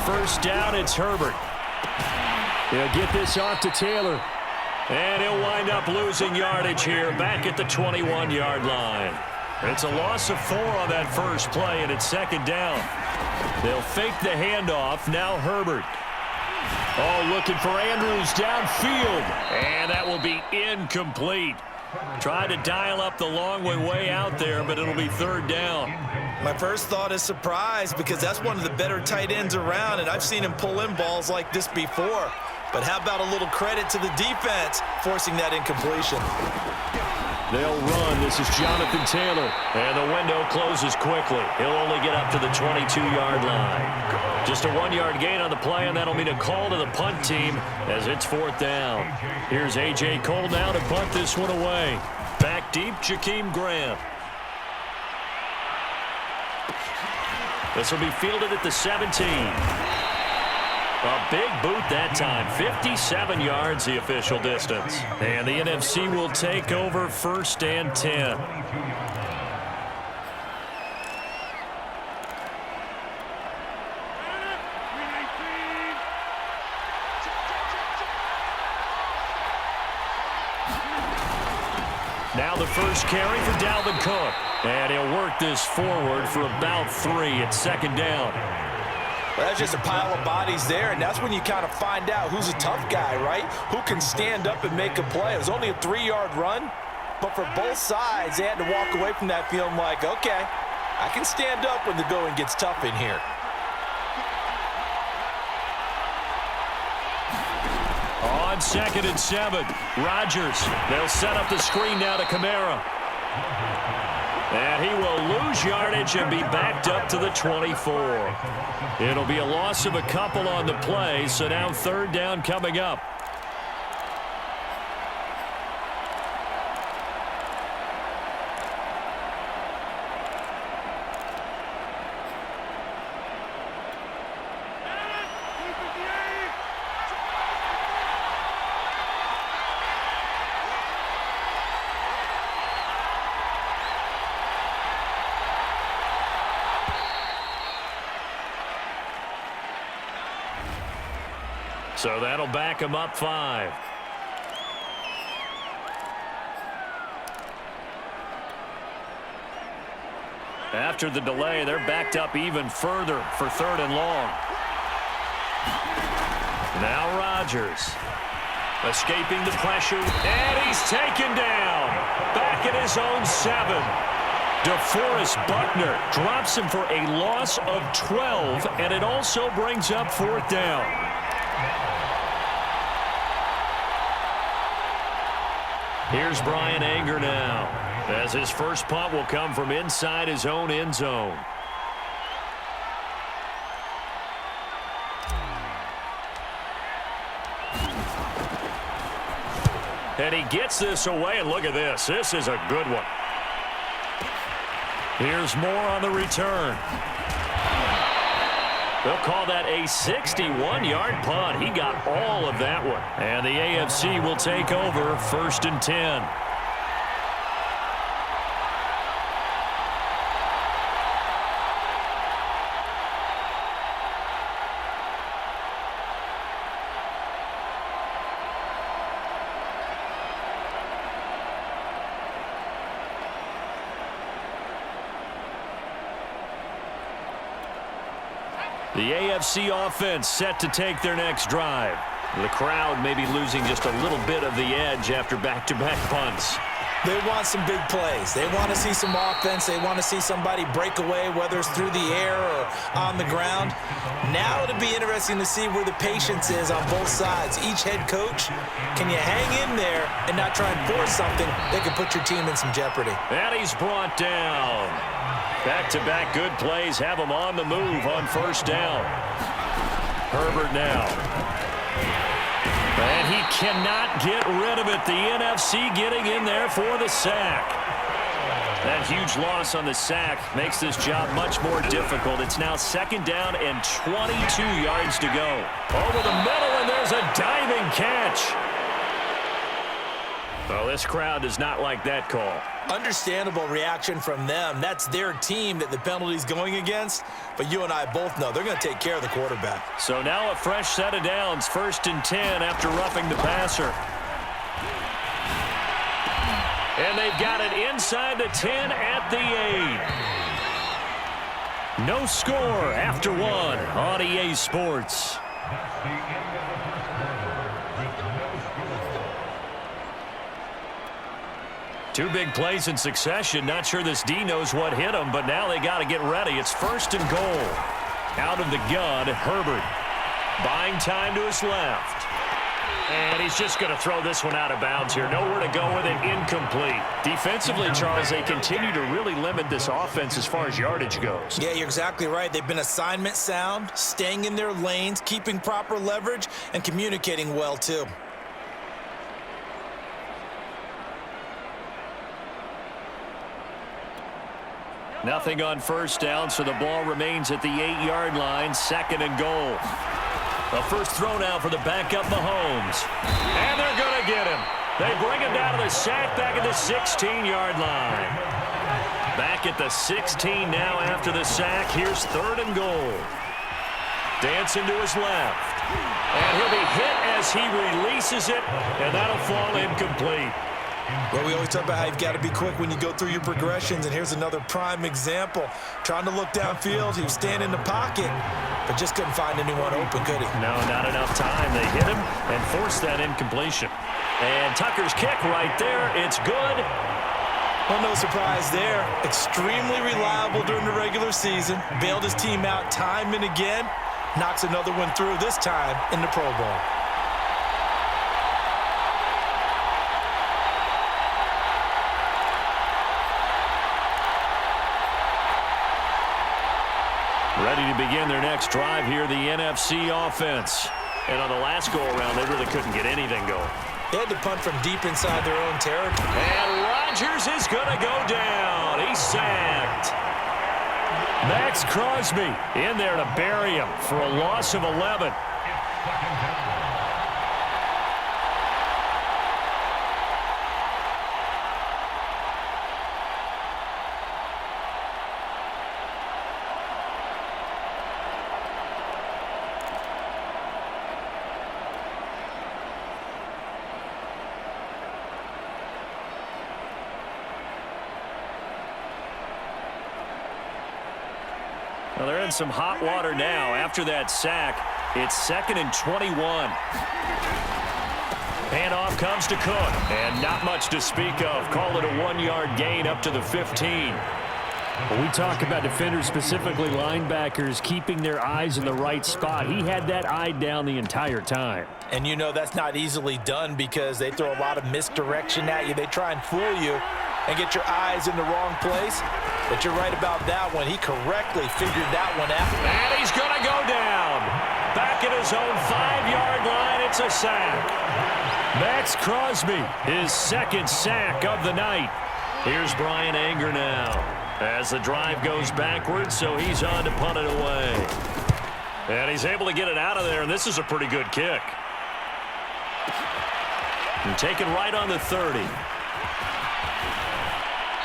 first down, it's Herbert. He'll get this off to Taylor. And he'll wind up losing yardage here back at the 21-yard line. It's a loss of 4 on that first play, and it's second down. They'll fake the handoff. Now Herbert. Oh, looking for Andrews downfield. And that will be incomplete. Tried to dial up the long way out there, but it'll be third down. My first thought is surprise because that's one of the better tight ends around, and I've seen him pull in balls like this before. But how about a little credit to the defense forcing that incompletion? They'll run. This is Jonathan Taylor. And the window closes quickly. He'll only get up to the 22-yard line. Just a 1-yard gain on the play, and that'll mean a call to the punt team as it's fourth down. Here's A.J. Cole now to punt this one away. Back deep, Jakeem Grant. This will be fielded at the 17. A big boot that time. 57 yards the official distance. And the NFC will take over first and 10. Now the first carry for Dalvin Cook. And he'll work this forward for about 3 at second down. Well, that's just a pile of bodies there, and that's when you kind of find out who's a tough guy, right? Who can stand up and make a play. It was only a 3-yard run, but for both sides, they had to walk away from that feeling like, okay, I can stand up when the going gets tough in here. On 2nd and 7, Rodgers. They'll set up the screen now to Kamara. And he will lose yardage and be backed up to the 24. It'll be a loss of a couple on the play, so now third down coming up. So that'll back him up 5. After the delay, they're backed up even further for third and long. Now Rodgers. Escaping the pressure, and he's taken down. Back at his own 7. DeForest Buckner drops him for a loss of 12, and it also brings up fourth down. Here's Brian Anger now, as his first punt will come from inside his own end zone. And he gets this away, and look at this. This is a good one. Here's more on the return. They'll call that a 61-yard punt. He got all of that one. And the AFC will take over first and 10. The AFC offense set to take their next drive. The crowd may be losing just a little bit of the edge after back-to-back punts. They want some big plays. They want to see some offense. They want to see somebody break away, whether it's through the air or on the ground. Now it'll be interesting to see where the patience is on both sides. Each head coach, can you hang in there and not try and force something that could put your team in some jeopardy? And he's brought down. Back-to-back good plays have him on the move on first down. Herbert now. And he cannot get rid of it. The NFC getting in there for the sack. That huge loss on the sack makes this job much more difficult. It's now second down and 22 yards to go. Over the middle, and there's a diving catch. Well, this crowd does not like that call. Understandable reaction from them. That's their team that the penalty's going against. But you and I both know they're going to take care of the quarterback. So now a fresh set of downs, 1st and 10 after roughing the passer. And they've got it inside the 10 at the 8. No score after 1 on EA Sports. Two big plays in succession. Not sure this D knows what hit him, but now they got to get ready. It's 1st and goal. Out of the gun, Herbert. Buying time to his left. And he's just going to throw this one out of bounds here. Nowhere to go with it. Incomplete. Defensively, Charles, they continue to really limit this offense as far as yardage goes. Yeah, you're exactly right. They've been assignment sound, staying in their lanes, keeping proper leverage, and communicating well, too. Nothing on 1st down, so the ball remains at the 8-yard line. 2nd and goal. The first throw now for the backup Mahomes. And they're going to get him. They bring him down to the sack back at the 16-yard line. Back at the 16 now after the sack. Here's 3rd and goal. Dancing to his left. And he'll be hit as he releases it, and that'll fall incomplete. Well, we always talk about how you've got to be quick when you go through your progressions, and here's another prime example. Trying to look downfield, he was standing in the pocket, but just couldn't find anyone open, could he? No, not enough time. They hit him and forced that incompletion. And Tucker's kick right there. It's good. Well, no surprise there. Extremely reliable during the regular season. Bailed his team out time and again. Knocks another one through, this time in the Pro Bowl. Ready to begin their next drive here, the NFC offense. And on the last go-around, they really couldn't get anything going. They had to punt from deep inside their own territory. And Rodgers is going to go down. He's sacked. Max Crosby in there to bury him for a loss of 11. Well, they're in some hot water now. After that sack, it's 2nd and 21. Handoff comes to Cook, and not much to speak of. Call it a 1-yard gain up to the 15. When we talk about defenders, specifically linebackers, keeping their eyes in the right spot, he had that eye down the entire time. And you know that's not easily done because they throw a lot of misdirection at you. They try and fool you and get your eyes in the wrong place. But you're right about that one. He correctly figured that one out. And he's going to go down. Back at his own 5-yard line, it's a sack. Max Crosby, his 2nd sack of the night. Here's Brian Anger now as the drive goes backwards, so he's on to punt it away. And he's able to get it out of there, and this is a pretty good kick. And taken right on the 30.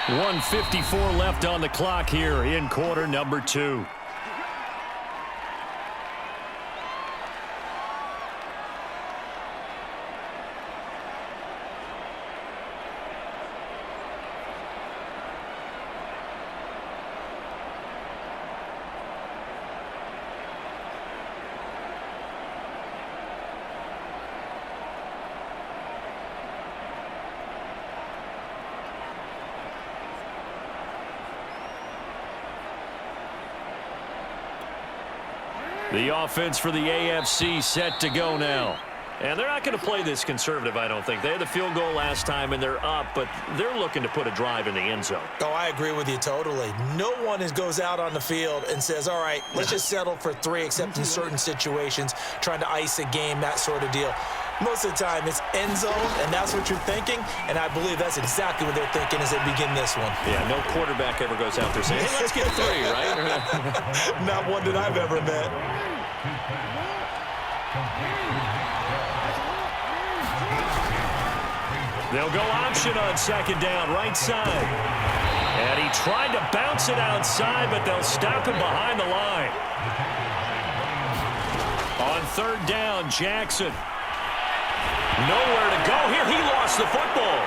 1:54 left on the clock here in quarter number 2. The offense for the AFC set to go now. And they're not going to play this conservative, I don't think. They had the field goal last time, and they're up, but they're looking to put a drive in the end zone. Oh, I agree with you totally. No one goes out on the field and says, all right, let's just settle for 3, except in certain situations, trying to ice a game, that sort of deal. Most of the time, it's end zone, and that's what you're thinking, and I believe that's exactly what they're thinking as they begin this one. Yeah, no quarterback ever goes out there saying, hey, let's get 3, right? Not one that I've ever met. They'll go option on second down, right side. And he tried to bounce it outside, but they'll stop him behind the line. On third down, Jackson. Nowhere to go here. He lost the football.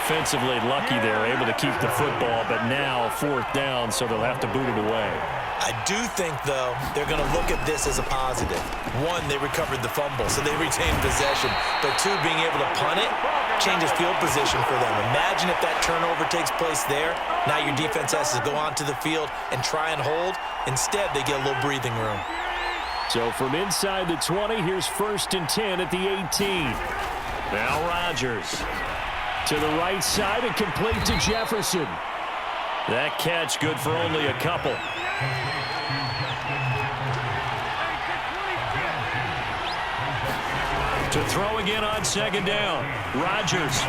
Offensively lucky there, able to keep the football, but now fourth down, so they'll have to boot it away. I do think, though, they're going to look at this as a positive. One, they recovered the fumble, so they retained possession. But two, being able to punt it changes field position for them. Imagine if that turnover takes place there. Now your defense has to go onto the field and try and hold. Instead, they get a little breathing room. So from inside the 20, here's 1st and 10 at the 18. Now Rodgers. To the right side and complete to Jefferson. That catch good for only a couple. To throw again on second down. Rodgers.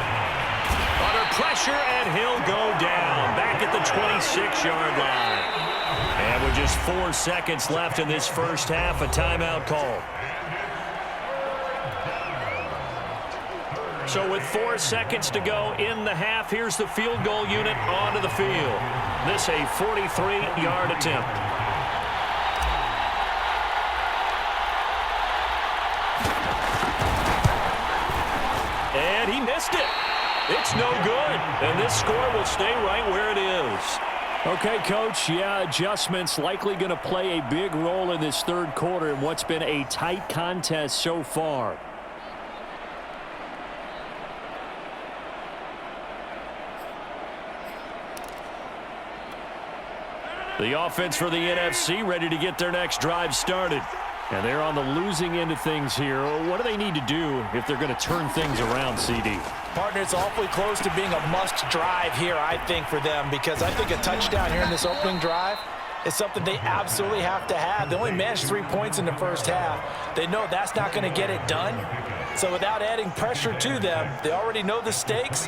Under pressure, and he'll go down. Back at the 26-yard line. And with just 4 seconds left in this first half, a timeout call. So with 4 seconds to go in the half, here's the field goal unit onto the field. This a 43-yard attempt. And he missed it. It's no good. And this score will stay right where it is. Okay, Coach, yeah, adjustments likely going to play a big role in this third quarter in what's been a tight contest so far. The offense for the NFC ready to get their next drive started. And they're on the losing end of things here. What do they need to do if they're going to turn things around, CD? Partner, it's awfully close to being a must drive here, I think, for them, because I think a touchdown here in this opening drive is something they absolutely have to have. They only managed 3 points in the first half. They know that's not going to get it done. So without adding pressure to them, they already know the stakes.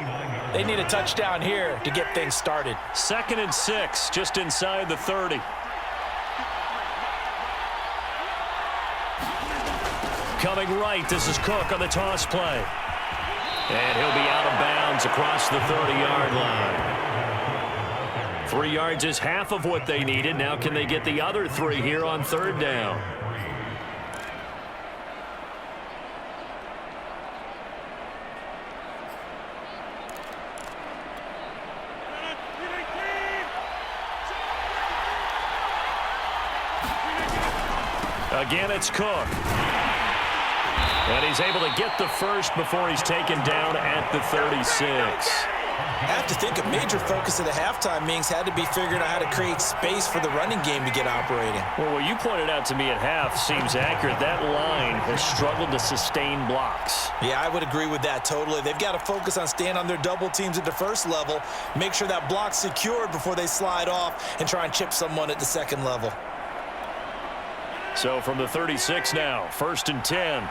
They need a touchdown here to get things started. 2nd and 6, just inside the 30. Coming right, this is Cook on the toss play. And he'll be out of bounds across the 30-yard line. 3 yards is half of what they needed. Now can they get the other 3 here on third down? Again, it's Cook. And he's able to get the first before he's taken down at the 36. I have to think a major focus of the halftime meetings had to be figuring out how to create space for the running game to get operating. Well, what you pointed out to me at half seems accurate. That line has struggled to sustain blocks. Yeah, I would agree with that totally. They've got to focus on staying on their double teams at the first level, make sure that block's secured before they slide off and try and chip someone at the second level. So from the 36 now, 1st and 10.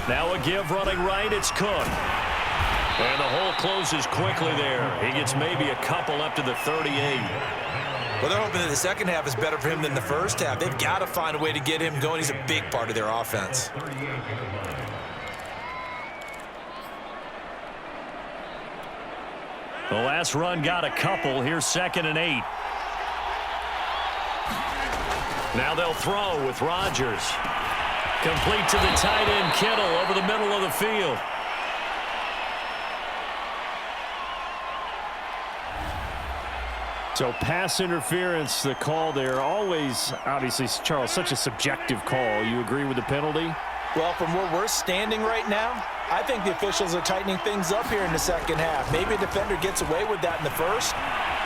Now a give running right, it's Cook. And the hole closes quickly there. He gets maybe a couple up to the 38. Well, they're hoping that the second half is better for him than the first half. They've got to find a way to get him going. He's a big part of their offense. The last run got a couple. Here's 2nd and 8. Now they'll throw with Rodgers. Complete to the tight end, Kittle, over the middle of the field. So pass interference, the call there. Always, obviously, Charles, such a subjective call. You agree with the penalty? Well, from where we're standing right now, I think the officials are tightening things up here in the second half. Maybe a defender gets away with that in the first,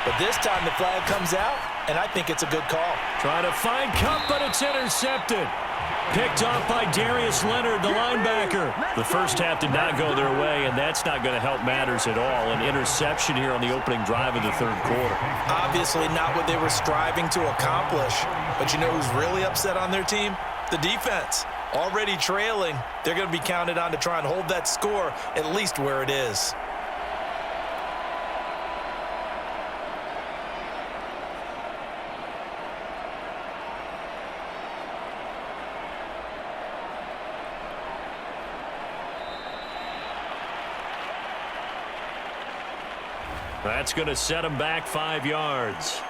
but this time the flag comes out, and I think it's a good call. Trying to find Cup, but it's intercepted. Picked off by Darius Leonard, the linebacker. The first half did not go their way, and that's not going to help matters at all. An interception here on the opening drive of the third quarter. Obviously not what they were striving to accomplish. But you know who's really upset on their team? The defense. Already trailing, they're going to be counted on to try and hold that score at least where it is. That's going to set him back 5 yards.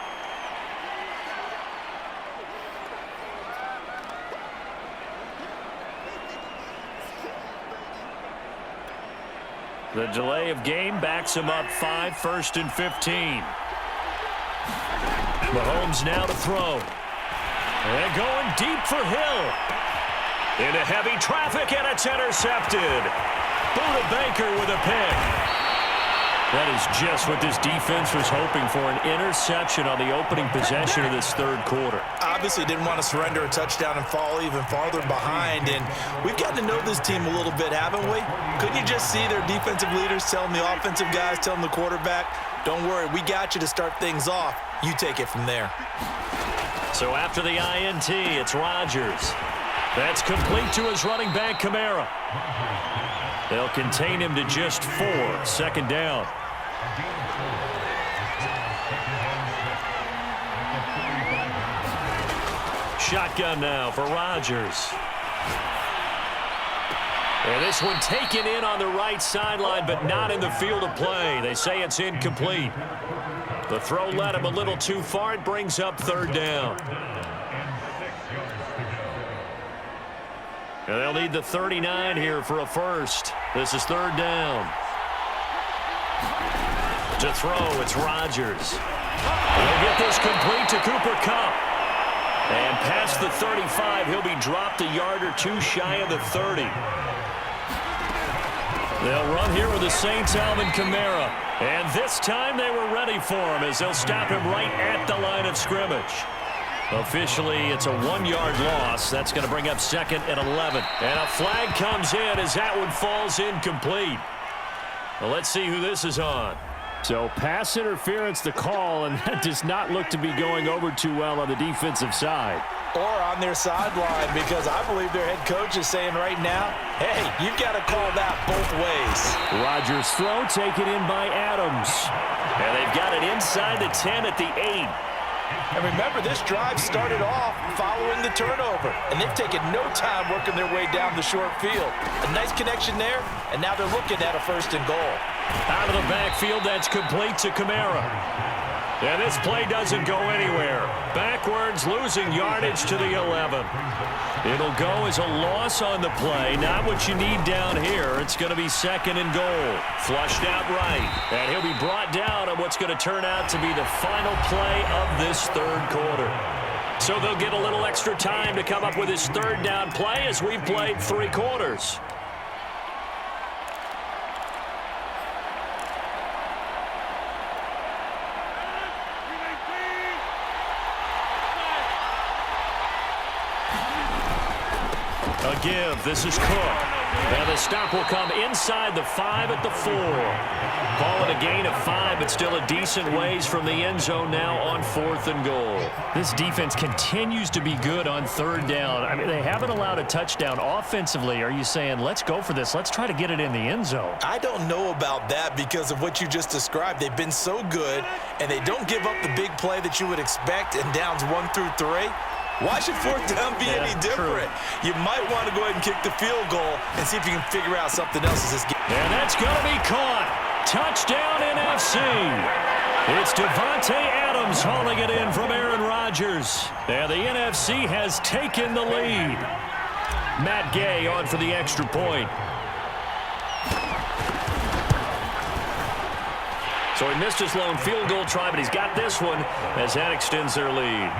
The delay of game backs him up 5, 1st and 15. Mahomes now to throw. And going deep for Hill. Into heavy traffic, and it's intercepted. Buda Baker with a pick. That is just what this defense was hoping for, an interception on the opening possession of this third quarter. Obviously didn't want to surrender a touchdown and fall even farther behind, and we've gotten to know this team a little bit, haven't we? Couldn't you just see their defensive leaders telling the offensive guys, telling the quarterback, don't worry, we got you to start things off. You take it from there. So after the INT, it's Rodgers. That's complete to his running back, Kamara. They'll contain him to just 4, 2nd down. Shotgun now for Rodgers. And this one taken in on the right sideline, but not in the field of play. They say it's incomplete. The throw led him a little too far. It brings up 3rd down. And they'll need the 39 here for a first. This is 3rd down. To throw, it's Rodgers. They'll get this complete to Cooper Kupp. And past the 35, he'll be dropped a yard or 2 shy of the 30. They'll run here with the Saints' Alvin Kamara. And this time they were ready for him as they'll stop him right at the line of scrimmage. Officially, it's a 1-yard loss. That's going to bring up 2nd and 11. And a flag comes in as that one falls incomplete. Well, let's see who this is on. So pass interference the call, and that does not look to be going over too well on the defensive side. Or on their sideline, because I believe their head coach is saying right now, hey, you've got to call that both ways. Rodgers' throw taken in by Adams. And they've got it inside the 10 at the 8. And remember, this drive started off following the turnover, and they've taken no time working their way down the short field. A nice connection there, and now they're looking at a 1st and goal. Out of the backfield, that's complete to Kamara. And this play doesn't go anywhere. Backwards, losing yardage to the 11. It'll go as a loss on the play. Not what you need down here. It's going to be 2nd and goal. Flushed out right. And he'll be brought down on what's going to turn out to be the final play of this third quarter. So they'll get a little extra time to come up with his 3rd down play as we've played 3 quarters. A give. This is Cook. And the stop will come inside the 5 at the 4. Call it a gain of 5, but still a decent ways from the end zone now on 4th and goal. This defense continues to be good on 3rd down. I mean, they haven't allowed a touchdown offensively. Are you saying, let's go for this? Let's try to get it in the end zone. I don't know about that because of what you just described. They've been so good, and they don't give up the big play that you would expect in downs 1 through 3. Why should 4th down be any different? True. You might want to go ahead and kick the field goal and see if you can figure out something else as this game. And that's going to be caught. Touchdown NFC. It's Devontae Adams hauling it in from Aaron Rodgers. And the NFC has taken the lead. Matt Gay on for the extra point. So he missed his lone field goal try, but he's got this one as that extends their lead.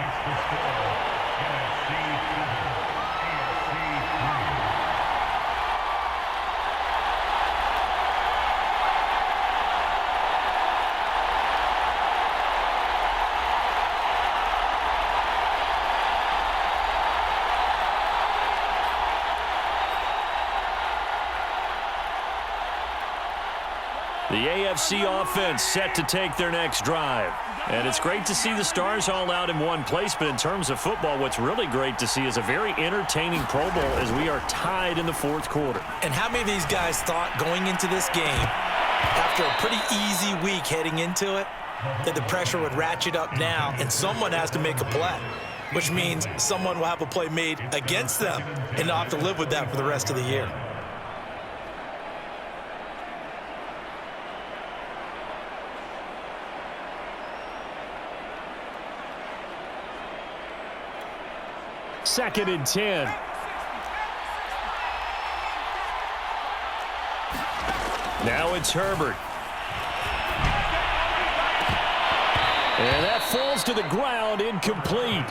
The AFC offense set to take their next drive. And it's great to see the stars all out in one place, but in terms of football, what's really great to see is a very entertaining Pro Bowl as we are tied in the 4th quarter. And how many of these guys thought going into this game, after a pretty easy week heading into it, that the pressure would ratchet up now and someone has to make a play, which means someone will have a play made against them and they'll have to live with that for the rest of the year. 2nd and 10. Now it's Herbert. And that falls to the ground, incomplete.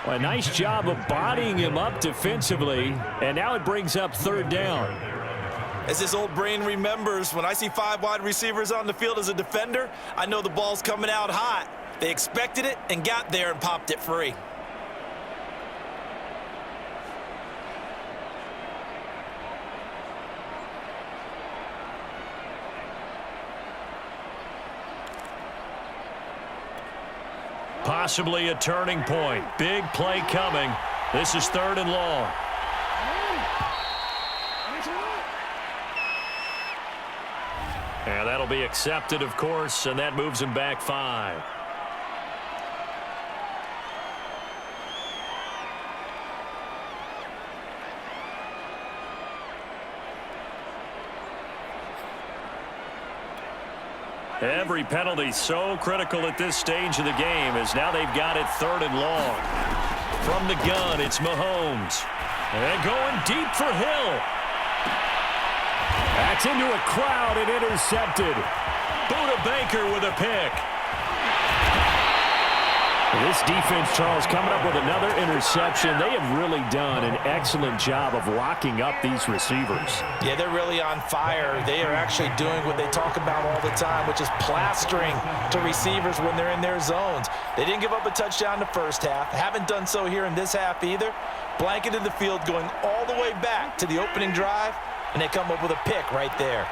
Well, a nice job of bodying him up defensively, and now it brings up 3rd down. As this old brain remembers, when I see 5 wide receivers on the field as a defender, I know the ball's coming out hot. They expected it and got there and popped it free. Possibly a turning point. Big play coming. This is 3rd and long. And that'll be accepted, of course, and that moves him back 5. Every penalty so critical at this stage of the game, as now they've got it 3rd and long. From the gun, it's Mahomes. And going deep for Hill. That's into a crowd and intercepted. Buda Baker with a pick. This defense, Charles, coming up with another interception. They have really done an excellent job of locking up these receivers. Yeah, they're really on fire. They are actually doing what they talk about all the time, which is plastering to receivers when they're in their zones. They didn't give up a touchdown the first half. Haven't done so here in this half either. Blanketed the field going all the way back to the opening drive, and they come up with a pick right there.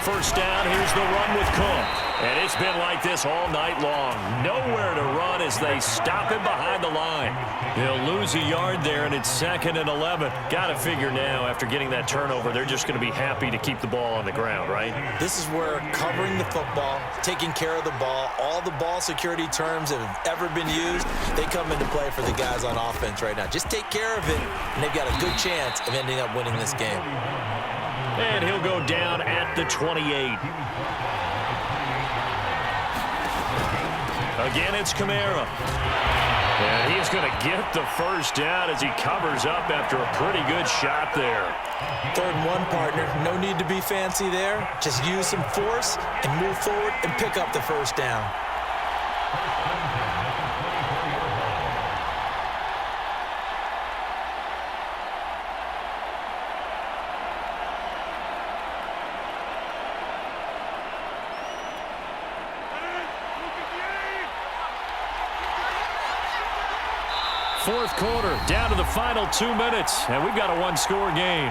1st down, here's the run with Cook. And it's been like this all night long. Nowhere to run as they stop him behind the line. He'll lose a yard there, and it's 2nd and 11. Got to figure now, after getting that turnover, they're just going to be happy to keep the ball on the ground, right? This is where covering the football, taking care of the ball, all the ball security terms that have ever been used, they come into play for the guys on offense right now. Just take care of it, and they've got a good chance of ending up winning this game. And he'll go down at the 28. Again, it's Kamara. And he's going to get the 1st down as he covers up after a pretty good shot there. 3rd and 1, partner. No need to be fancy there. Just use some force and move forward and pick up the 1st down. Fourth quarter, down to the final 2 minutes, and we've got a 1-score game.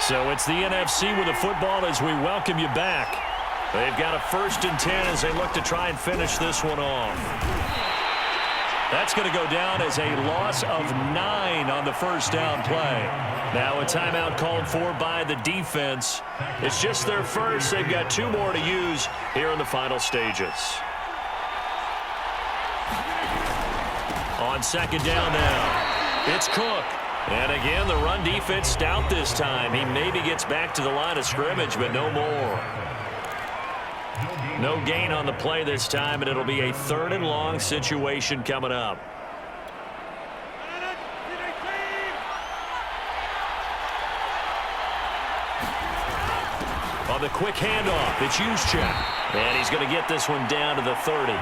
So it's the NFC with the football as we welcome you back. They've got a 1st and 10 as they look to try and finish this one off. That's going to go down as a loss of 9 on the 1st down play. Now a timeout called for by the defense. It's just their first. They've got 2 more to use here in the final stages. On 2nd down now, it's Cook. And again, the run defense stout this time. He maybe gets back to the line of scrimmage, but no more. No gain on the play this time, and it'll be a 3rd and long situation coming up. On the quick handoff, it's Juszczyk. And he's going to get this one down to the 30.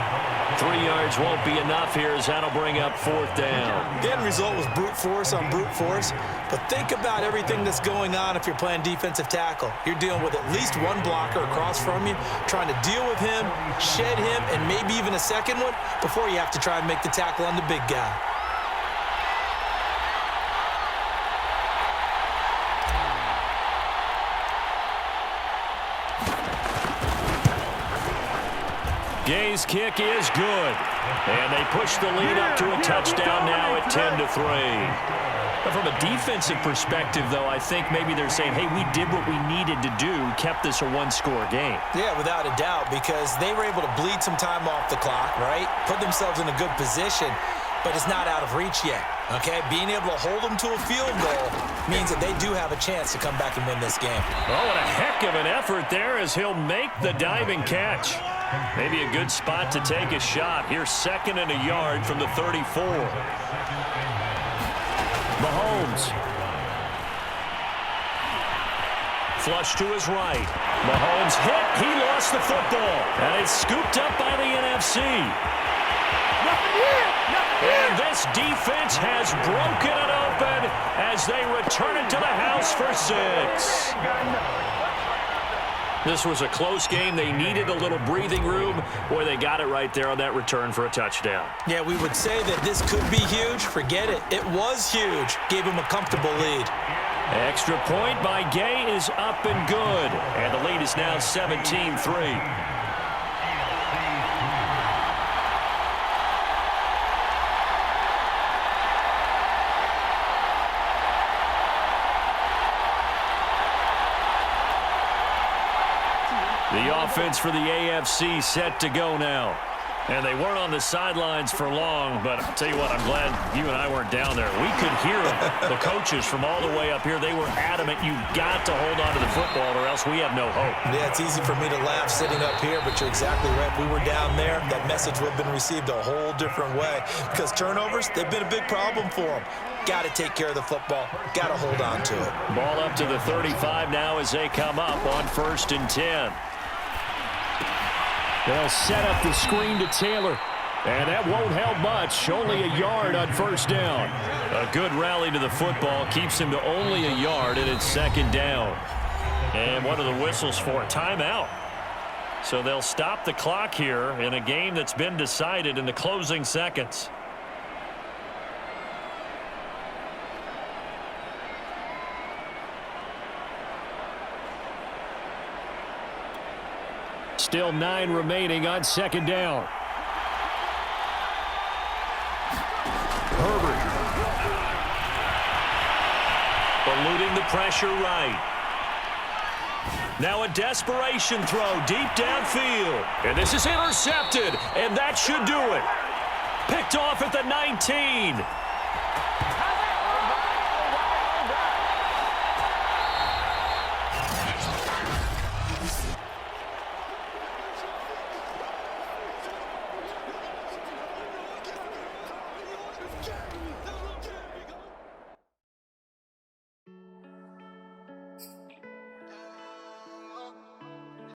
3 yards won't be enough here as that'll bring up 4th down. The end result was brute force on brute force. But think about everything that's going on if you're playing defensive tackle. You're dealing with at least one blocker across from you, trying to deal with him, shed him, and maybe even a second one before you have to try and make the tackle on the big guy. Gay's kick is good. And they push the lead up to a touchdown now at 10-3. But from a defensive perspective, though, I think maybe they're saying, hey, we did what we needed to do, kept this a 1-score game. Yeah, without a doubt, because they were able to bleed some time off the clock, right? Put themselves in a good position. but it's not out of reach yet, okay? Being able to hold them to a field goal means that they do have a chance to come back and win this game. Oh, and a heck of an effort there as he'll make the diving catch. Maybe a good spot to take a shot. Here's 2nd and a yard from the 34. Mahomes. Flush to his right. Mahomes hit. He lost the football. And it's scooped up by the NFC. And this defense has broken it open as they return it to the house for 6. This was a close game. They needed a little breathing room. Boy, they got it right there on that return for a touchdown. Yeah, we would say that this could be huge. Forget it. It was huge. Gave him a comfortable lead. Extra point by Gay is up and good. And the lead is now 17-3. The offense for the AFC set to go now. And they weren't on the sidelines for long, but I'll tell you what, I'm glad you and I weren't down there. We could hear them, the coaches from all the way up here. They were adamant, you've got to hold on to the football or else we have no hope. Yeah, it's easy for me to laugh sitting up here, but you're exactly right. If we were down there, that message would have been received a whole different way because turnovers, they've been a big problem for them. Got to take care of the football. Got to hold on to it. Ball up to the 35 now as they come up on 1st and 10. They'll set up the screen to Taylor. And that won't help much. Only a yard on 1st down. A good rally to the football keeps him to only a yard, and it's 2nd down. And one of the whistles for a timeout. So they'll stop the clock here in a game that's been decided in the closing seconds. Still 9 remaining on 2nd down. Herbert. Eluding the pressure right. Now a desperation throw deep downfield. And this is intercepted, and that should do it. Picked off at the 19.